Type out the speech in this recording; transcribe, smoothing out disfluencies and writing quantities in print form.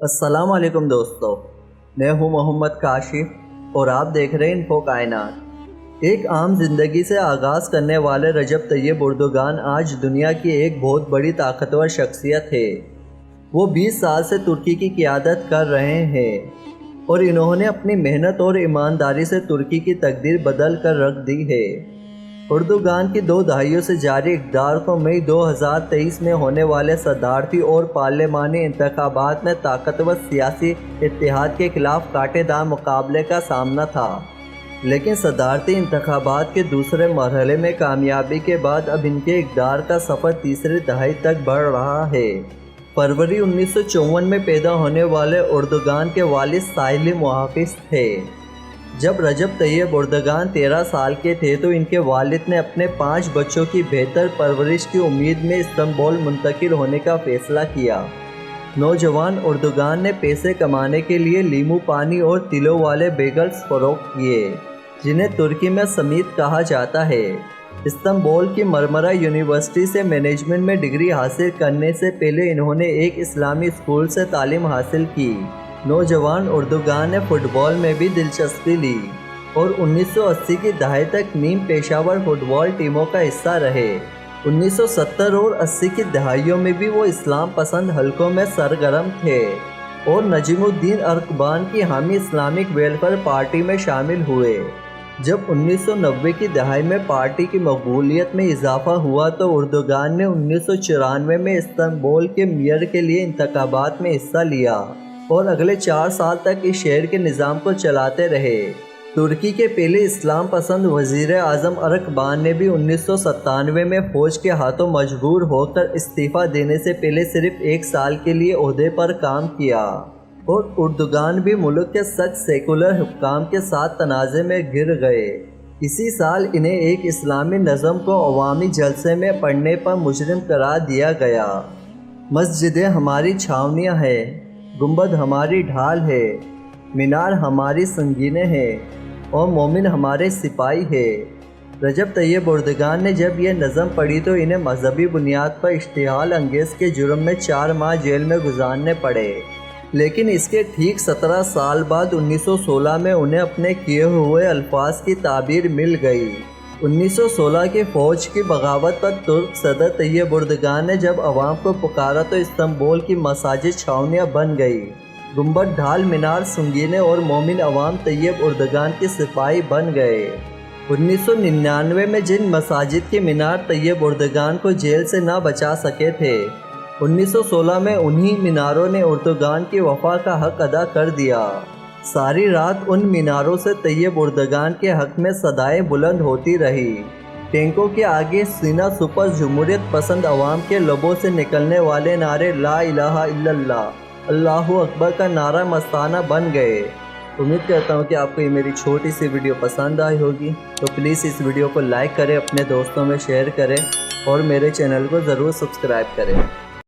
السلام علیکم دوستو، میں ہوں محمد کاشف اور آپ دیکھ رہے ہیں انفو کائنات۔ ایک عام زندگی سے آغاز کرنے والے رجب طیب اردوگان آج دنیا کی ایک بہت بڑی طاقتور شخصیت ہے۔ وہ 20 سال سے ترکی کی قیادت کر رہے ہیں اور انہوں نے اپنی محنت اور ایمانداری سے ترکی کی تقدیر بدل کر رکھ دی ہے۔ اردوگان کی 2 دہائیوں سے جاری اقتدار کو مئی 2023 میں ہونے والے صدارتی اور پارلیمانی انتخابات میں طاقتور سیاسی اتحاد کے خلاف کانٹے دار مقابلے کا سامنا تھا، لیکن صدارتی انتخابات کے دوسرے مرحلے میں کامیابی کے بعد اب ان کے اقتدار کا سفر تیسری دہائی تک بڑھ رہا ہے۔ فروری 1954 میں پیدا ہونے والے اردوگان کے والد ساحلی محافظ تھے۔ جب رجب طیب اردوگان 13 سال کے تھے تو ان کے والد نے اپنے 5 بچوں کی بہتر پرورش کی امید میں استنبول منتقل ہونے کا فیصلہ کیا۔ نوجوان اردوگان نے پیسے کمانے کے لیے لیمو پانی اور تلوں والے بیگلز فروخت کیے، جنہیں ترکی میں سمیت کہا جاتا ہے۔ استنبول کی مرمرہ یونیورسٹی سے مینجمنٹ میں ڈگری حاصل کرنے سے پہلے انہوں نے ایک اسلامی اسکول سے تعلیم حاصل کی۔ نوجوان اردوگان نے فٹ بال میں بھی دلچسپی لی اور 1980 کی دہائی تک نیم پیشہ ور فٹ بال ٹیموں کا حصہ رہے۔ 1970 اور 80 کی دہائیوں میں بھی وہ اسلام پسند حلقوں میں سرگرم تھے اور نجم الدین ارکبان کی حامی اسلامک ویلفیئر پارٹی میں شامل ہوئے۔ جب 1990 کی دہائی میں پارٹی کی مقبولیت میں اضافہ ہوا تو اردوگان نے 1994 میں استنبول کے میئر کے لیے انتخابات میں حصہ لیا اور اگلے 4 سال تک اس شہر کے نظام کو چلاتے رہے۔ ترکی کے پہلے اسلام پسند وزیر اعظم ارکبان نے بھی 1997 میں فوج کے ہاتھوں مجبور ہو کر استعفیٰ دینے سے پہلے صرف 1 سال کے لیے عہدے پر کام کیا اور اردوگان بھی ملک کے سخت سیکولر حکام کے ساتھ تنازع میں گر گئے۔ اسی سال انہیں ایک اسلامی نظم کو عوامی جلسے میں پڑھنے پر مجرم قرار دیا گیا۔ مسجدیں ہماری چھاونیاں ہیں، گنبد ہماری ڈھال ہے، مینار ہماری سنگینیں ہیں اور مومن ہمارے سپاہی ہے۔ رجب طیب اردوگان نے جب یہ نظم پڑھی تو انہیں مذہبی بنیاد پر اشتعال انگیز کے جرم میں 4 ماہ جیل میں گزارنے پڑے، لیکن اس کے ٹھیک 17 سال بعد 1916 میں انہیں اپنے کیے ہوئے الفاظ کی تعبیر مل گئی۔ 1916 کی فوج کی بغاوت پر ترک صدر طیب اردوگان نے جب عوام کو پکارا تو استنبول کی مساجد چھاونیاں بن گئی، گنبد ڈھال مینار سنگینے اور مومن عوام طیب اردوگان کے سپاہی بن گئے۔ 1999 میں جن مساجد کے مینار طیب اردوگان کو جیل سے نہ بچا سکے تھے، 1916 میں انہی میناروں نے اردوگان کی وفا کا حق ادا کر دیا۔ ساری رات ان میناروں سے طیب اردوگان کے حق میں صدائیں بلند ہوتی رہی۔ ٹینکوں کے آگے سینہ سپر جمہوریت پسند عوام کے لبوں سے نکلنے والے نعرے لا الہ الا اللہ، اللہ اکبر کا نعرہ مستانہ بن گئے۔ امید کرتا ہوں کہ آپ کو یہ میری چھوٹی سی ویڈیو پسند آئی ہوگی، تو پلیز اس ویڈیو کو لائک کریں، اپنے دوستوں میں شیئر کریں اور میرے چینل کو ضرور سبسکرائب کریں۔